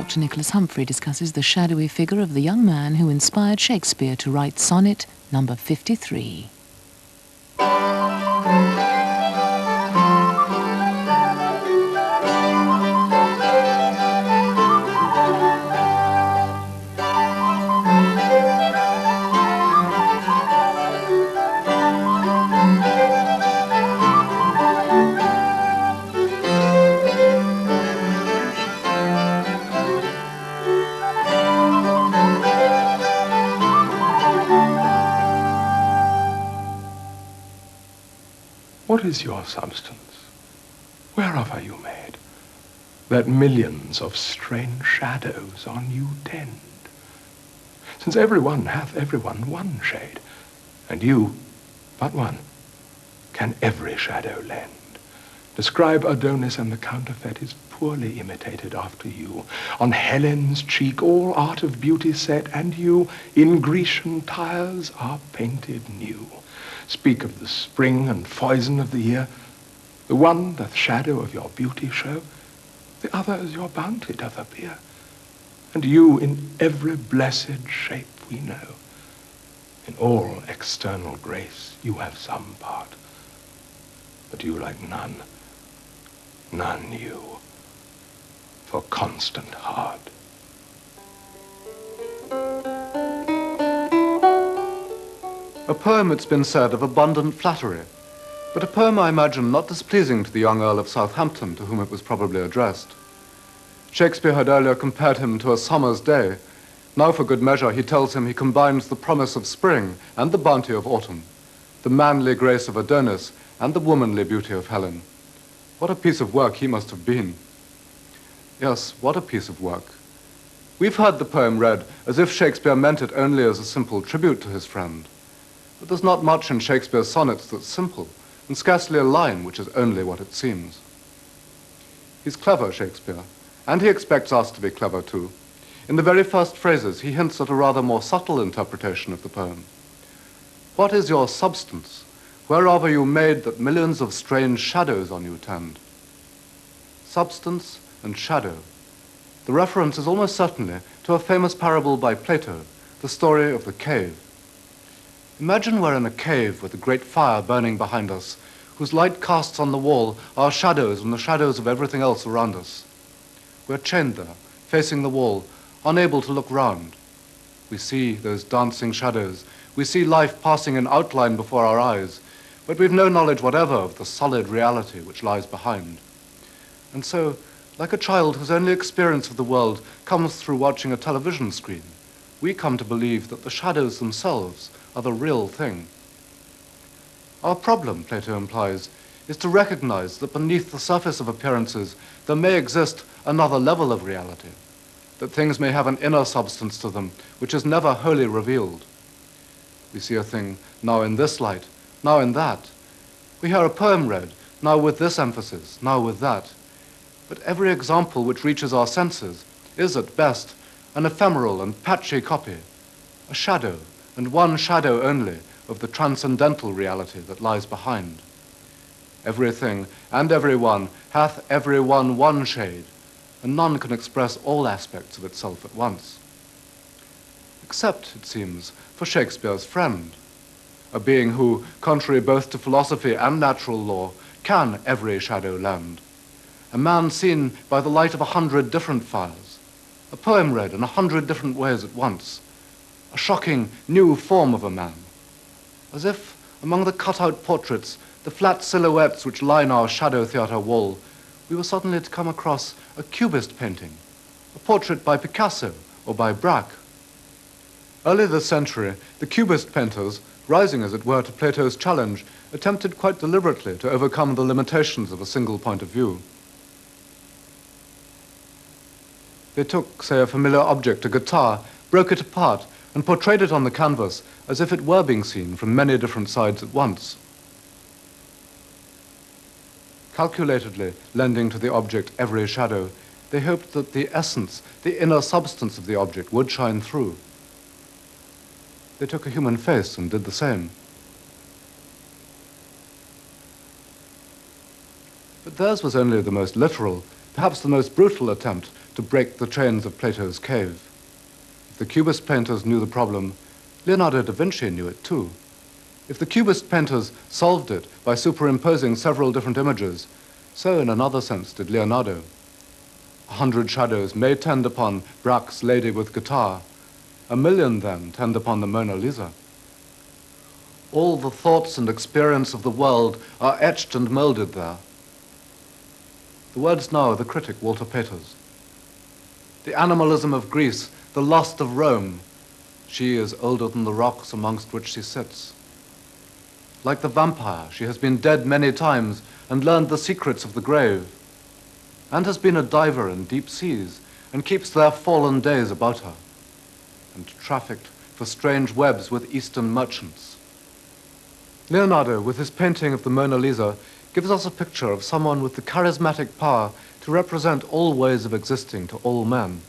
Dr. Nicholas Humphrey discusses the shadowy figure of the young man who inspired Shakespeare to write sonnet number 53. What is your substance? Whereof are you made, that millions of strange shadows on you tend? Since every one hath every one shade, and you, but one, can every shadow lend. Describe Adonis, and the counterfeit is poorly imitated after you. On Helen's cheek all art of beauty set, and you in Grecian tiles are painted new. Speak of the spring and foison of the year. The one doth shadow of your beauty show, the other as your bounty doth appear. And you in every blessed shape we know. In all external grace you have some part, but you like none you, for constant heart. A poem, it's been said, of abundant flattery, but a poem, I imagine, not displeasing to the young Earl of Southampton, to whom it was probably addressed. Shakespeare had earlier compared him to a summer's day. Now, for good measure, he tells him he combines the promise of spring and the bounty of autumn, the manly grace of Adonis and the womanly beauty of Helen. What a piece of work he must have been. Yes, what a piece of work. We've heard the poem read as if Shakespeare meant it only as a simple tribute to his friend. But there's not much in Shakespeare's sonnets that's simple, and scarcely a line which is only what it seems. He's clever, Shakespeare, and he expects us to be clever too. In the very first phrases, he hints at a rather more subtle interpretation of the poem. What is your substance? Whereof are you made that millions of strange shadows on you tend? Substance and shadow. The reference is almost certainly to a famous parable by Plato, the story of the cave. Imagine we're in a cave with a great fire burning behind us, whose light casts on the wall our shadows and the shadows of everything else around us. We're chained there, facing the wall, unable to look round. We see those dancing shadows. We see life passing in outline before our eyes, but we've no knowledge whatever of the solid reality which lies behind. And so, like a child whose only experience of the world comes through watching a television screen, we come to believe that the shadows themselves are the real thing. Our problem, Plato implies, is to recognize that beneath the surface of appearances there may exist another level of reality, that things may have an inner substance to them which is never wholly revealed. We see a thing now in this light, now in that. We hear a poem read, now with this emphasis, now with that. But every example which reaches our senses is at best an ephemeral and patchy copy, a shadow, and one shadow only, of the transcendental reality that lies behind. Everything and everyone hath every one shade, and none can express all aspects of itself at once. Except, it seems, for Shakespeare's friend, a being who, contrary both to philosophy and natural law, can every shadow lend. A man seen by the light of 100 different fires, a poem read in 100 different ways at once, a shocking new form of a man, as if among the cut-out portraits, the flat silhouettes which line our shadow theatre wall, we were suddenly to come across a cubist painting, a portrait by Picasso or by Braque. Early this century, the cubist painters, rising as it were to Plato's challenge, attempted quite deliberately to overcome the limitations of a single point of view. They took, say, a familiar object, a guitar, broke it apart, and portrayed it on the canvas as if it were being seen from many different sides at once. Calculatedly lending to the object every shadow, they hoped that the essence, the inner substance of the object would shine through. They took a human face and did the same. But theirs was only the most literal, perhaps the most brutal attempt to break the chains of Plato's cave. If the Cubist painters knew the problem, Leonardo da Vinci knew it too. If the Cubist painters solved it by superimposing several different images, so in another sense did Leonardo. 100 shadows may tend upon Braque's Lady with Guitar. 1,000,000 then tend upon the Mona Lisa. All the thoughts and experience of the world are etched and molded there. The words now of the critic Walter Peters. The animalism of Greece, the lust of Rome. She is older than the rocks amongst which she sits. Like the vampire, she has been dead many times and learned the secrets of the grave, and has been a diver in deep seas and keeps their fallen days about her, and trafficked for strange webs with Eastern merchants. Leonardo, with his painting of the Mona Lisa, gives us a picture of someone with the charismatic power to represent all ways of existing to all men.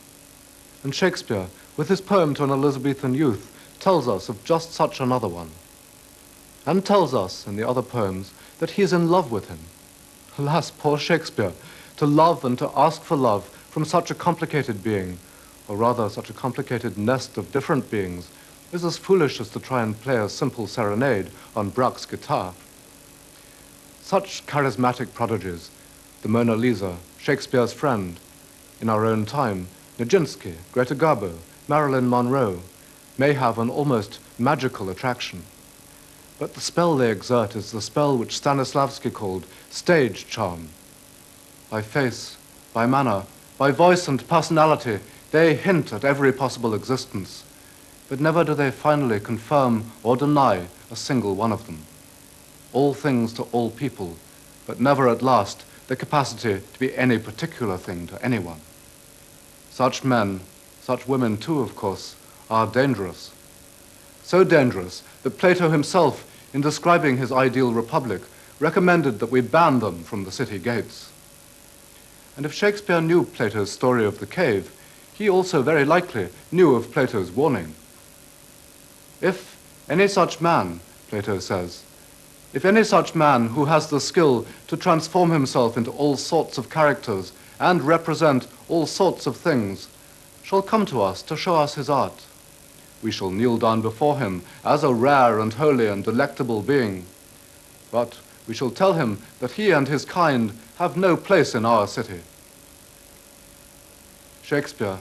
And Shakespeare, with his poem to an Elizabethan youth, tells us of just such another one, and tells us in the other poems that he is in love with him. Alas, poor Shakespeare, to love and to ask for love from such a complicated being, or rather such a complicated nest of different beings, is as foolish as to try and play a simple serenade on Braque's guitar. Such charismatic prodigies, the Mona Lisa, Shakespeare's friend, in our own time, Nijinsky, Greta Garbo, Marilyn Monroe, may have an almost magical attraction. But the spell they exert is the spell which Stanislavski called stage charm. By face, by manner, by voice and personality, they hint at every possible existence, but never do they finally confirm or deny a single one of them. All things to all people, but never at last the capacity to be any particular thing to anyone. Such men, such women too, of course, are dangerous. So dangerous that Plato himself, in describing his ideal republic, recommended that we ban them from the city gates. And if Shakespeare knew Plato's story of the cave, he also very likely knew of Plato's warning. If any such man, Plato says, if any such man who has the skill to transform himself into all sorts of characters and represent all sorts of things, shall come to us to show us his art, we shall kneel down before him as a rare and holy and delectable being. But we shall tell him that he and his kind have no place in our city. Shakespeare,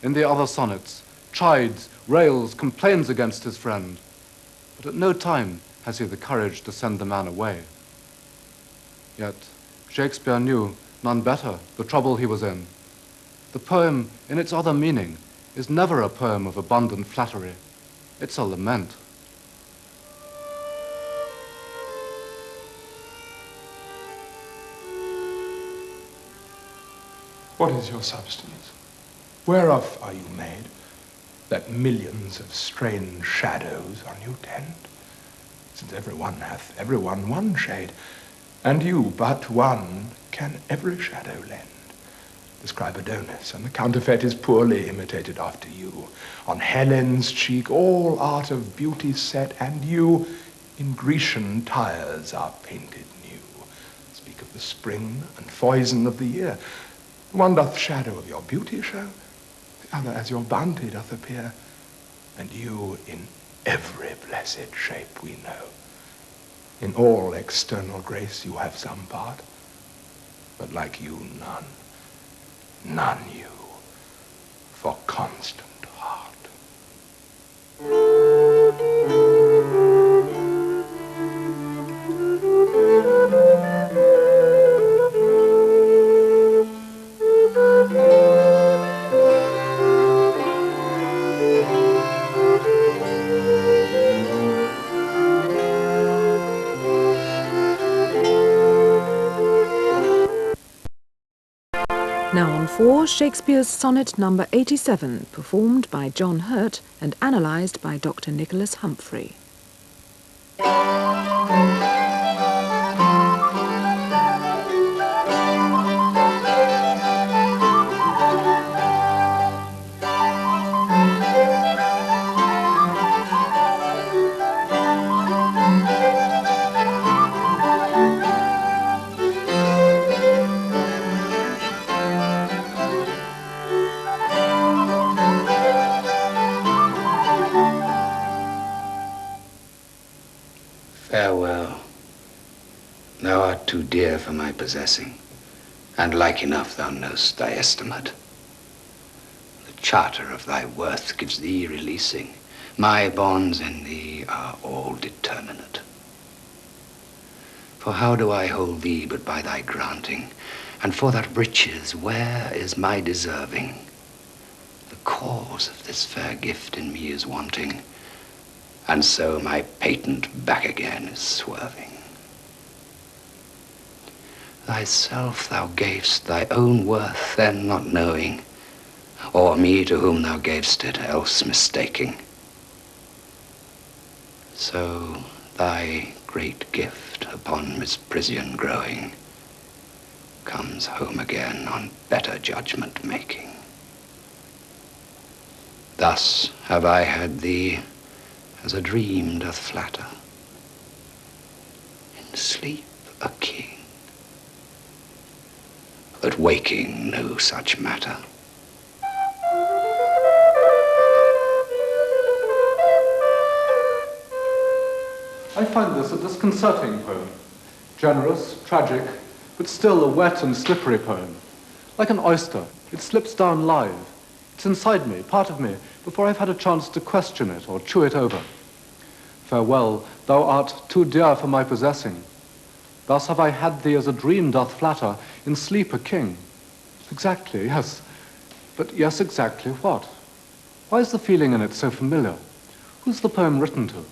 in the other sonnets, chides, rails, complains against his friend, but at no time has he the courage to send the man away. Yet Shakespeare knew none better the trouble he was in. The poem, in its other meaning, is never a poem of abundant flattery. It's a lament. What is your substance? Whereof are you made, that millions of strange shadows on you tend? Since everyone hath everyone one shade, and you but one can every shadow lend. Describe Adonis, and the counterfeit is poorly imitated after you. On Helen's cheek all art of beauty set, and you in Grecian tires are painted new. Speak of the spring and foison of the year. The one doth shadow of your beauty show, the other as your bounty doth appear, and you in every blessed shape we know. In all external grace you have some part, but like you none. None you, for constant heart. Now on 4, Shakespeare's sonnet number 87, performed by John Hurt and analysed by Dr. Nicholas Humphrey. too dear for my possessing, and like enough thou know'st thy estimate. The charter of thy worth gives thee releasing. My bonds in thee are all determinate. For how do I hold thee but by thy granting? And for that riches, where is my deserving? The cause of this fair gift in me is wanting, and so my patent back again is swerving. Thyself thou gavest thy own worth, then not knowing, or me to whom thou gavest it, else mistaking. So thy great gift, upon misprision growing, comes home again on better judgment making. Thus have I had thee, as a dream doth flatter, in sleep a king, but waking no such matter. I find this a disconcerting poem. Generous, tragic, but still a wet and slippery poem. Like an oyster, it slips down live. It's inside me, part of me, before I've had a chance to question it or chew it over. Farewell, thou art too dear for my possessing. Thus have I had thee as a dream doth flatter, in sleep a king. Exactly, yes. But yes, exactly what? Why is the feeling in it so familiar? Who's the poem written to?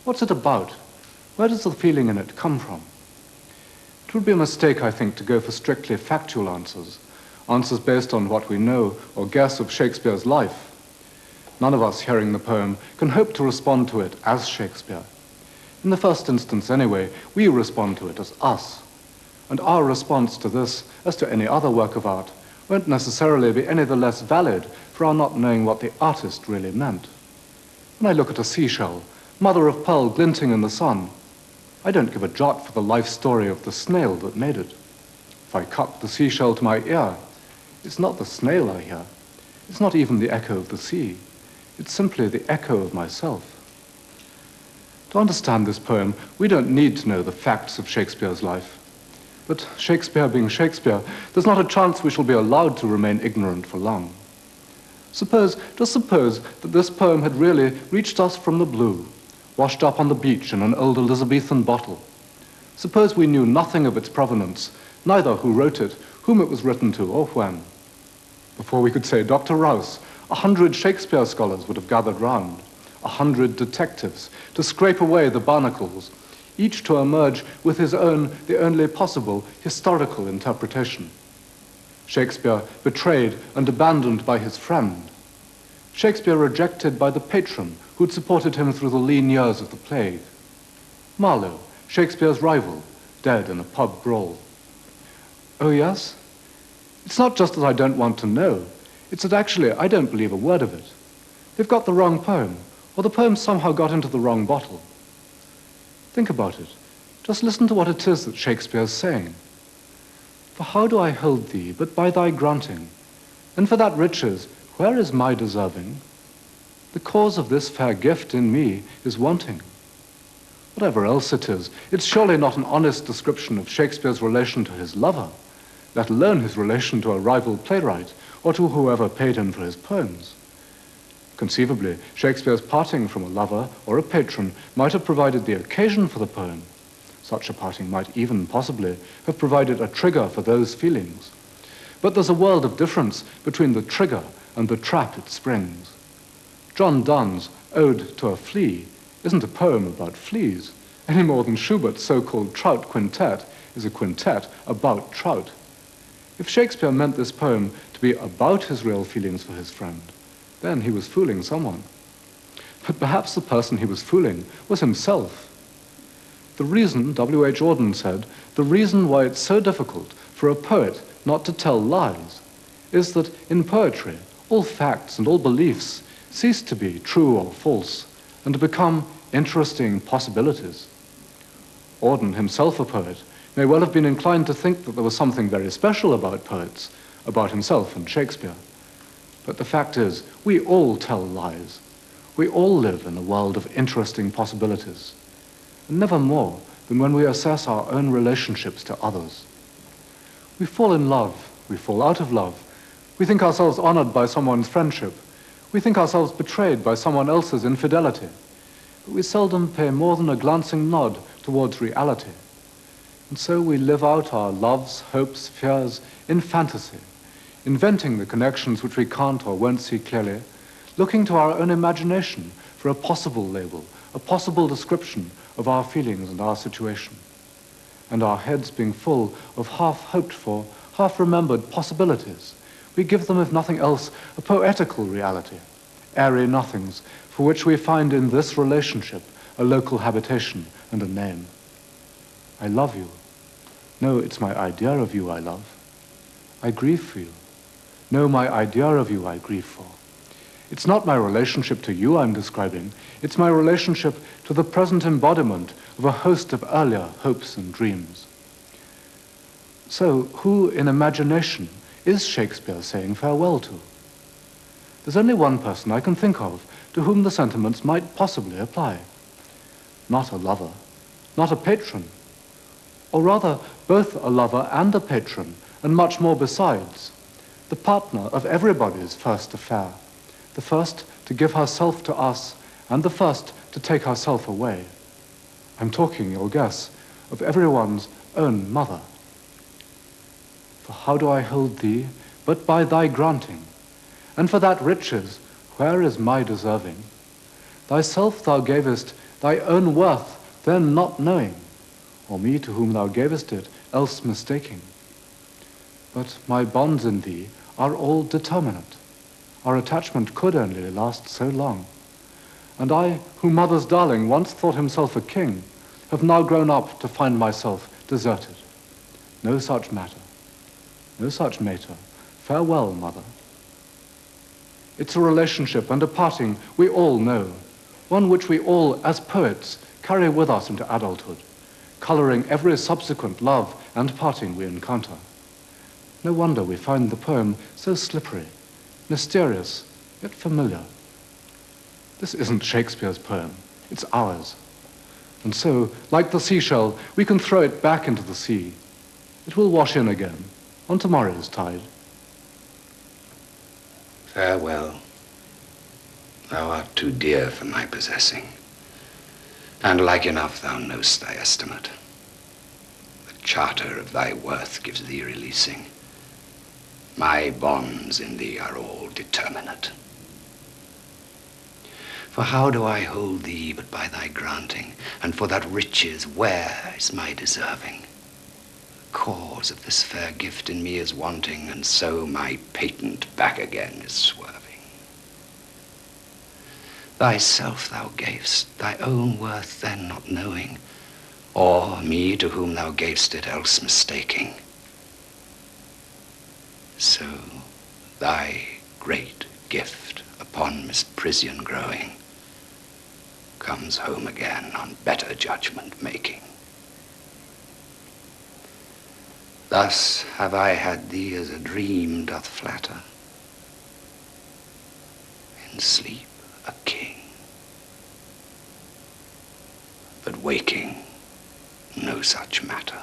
What's it about? Where does the feeling in it come from? It would be a mistake, I think, to go for strictly factual answers, answers based on what we know or guess of Shakespeare's life. None of us hearing the poem can hope to respond to it as Shakespeare. In the first instance, anyway, we respond to it as us. And our response to this, as to any other work of art, won't necessarily be any the less valid for our not knowing what the artist really meant. When I look at a seashell, mother of pearl glinting in the sun, I don't give a jot for the life story of the snail that made it. If I cup the seashell to my ear, it's not the snail I hear. It's not even the echo of the sea. It's simply the echo of myself. To understand this poem, we don't need to know the facts of Shakespeare's life. But Shakespeare being Shakespeare, there's not a chance we shall be allowed to remain ignorant for long. Just suppose that this poem had really reached us from the blue, washed up on the beach in an old Elizabethan bottle. Suppose we knew nothing of its provenance, neither who wrote it, whom it was written to, or when. Before we could say Dr. Rouse, 100 Shakespeare scholars would have gathered round, 100 detectives to scrape away the barnacles, each to emerge with his own, the only possible, historical interpretation. Shakespeare betrayed and abandoned by his friend. Shakespeare rejected by the patron who'd supported him through the lean years of the plague. Marlowe, Shakespeare's rival, dead in a pub brawl. Oh yes? It's not just that I don't want to know. It's that actually I don't believe a word of it. They've got the wrong poem, or the poem somehow got into the wrong bottle. Think about it. Just listen to what it is that Shakespeare's saying. For how do I hold thee but by thy granting? And for that riches, where is my deserving? The cause of this fair gift in me is wanting. Whatever else it is, it's surely not an honest description of Shakespeare's relation to his lover, let alone his relation to a rival playwright or to whoever paid him for his poems. Conceivably, Shakespeare's parting from a lover or a patron might have provided the occasion for the poem. Such a parting might even possibly have provided a trigger for those feelings. But there's a world of difference between the trigger and the trap it springs. John Donne's Ode to a Flea isn't a poem about fleas, any more than Schubert's so-called Trout Quintet is a quintet about trout. If Shakespeare meant this poem to be about his real feelings for his friend, then he was fooling someone. But perhaps the person he was fooling was himself. The reason, W.H. Auden said, the reason why it's so difficult for a poet not to tell lies is that in poetry, all facts and all beliefs cease to be true or false and to become interesting possibilities. Auden, himself a poet, may well have been inclined to think that there was something very special about poets, about himself and Shakespeare. But the fact is, we all tell lies. We all live in a world of interesting possibilities. And never more than when we assess our own relationships to others. We fall in love, we fall out of love, we think ourselves honored by someone's friendship, we think ourselves betrayed by someone else's infidelity, but we seldom pay more than a glancing nod towards reality. And so we live out our loves, hopes, fears in fantasy, inventing the connections which we can't or won't see clearly, looking to our own imagination for a possible label, a possible description of our feelings and our situation. And our heads being full of half-hoped-for, half-remembered possibilities, we give them, if nothing else, a poetical reality, airy nothings, for which we find in this relationship a local habitation and a name. I love you. No, it's my idea of you I love. I grieve for you. No, my idea of you I grieve for. It's not my relationship to you I'm describing. It's my relationship to the present embodiment of a host of earlier hopes and dreams. So, who in imagination is Shakespeare saying farewell to? There's only one person I can think of to whom the sentiments might possibly apply. Not a lover, not a patron, or rather both a lover and a patron, and much more besides, the partner of everybody's first affair, the first to give herself to us, and the first to take herself away. I'm talking, you'll guess, of everyone's own mother. For how do I hold thee, but by thy granting? And for that riches, where is my deserving? Thyself thou gavest, thy own worth, then not knowing, or me to whom thou gavest it, else mistaking. But my bonds in thee are all determinate. Our attachment could only last so long. And I, who mother's darling once thought himself a king, have now grown up to find myself deserted. No such matter. No such matter. Farewell, mother. It's a relationship and a parting we all know, one which we all, as poets, carry with us into adulthood, coloring every subsequent love and parting we encounter. No wonder we find the poem so slippery, mysterious, yet familiar. This isn't Shakespeare's poem, it's ours. And so, like the seashell, we can throw it back into the sea. It will wash in again, on tomorrow's tide. Farewell. Thou art too dear for my possessing, and like enough thou know'st thy estimate. The charter of thy worth gives thee releasing. My bonds in thee are all determinate. For how do I hold thee but by thy granting, and for that riches where is my deserving? The cause of this fair gift in me is wanting, and so my patent back again is swerving. Thyself thou gavest, thy own worth then not knowing, or me to whom thou gavest it else mistaking. So thy great gift upon misprision growing comes home again on better judgment making. Thus have I had thee as a dream doth flatter, in sleep a king, but waking no such matter.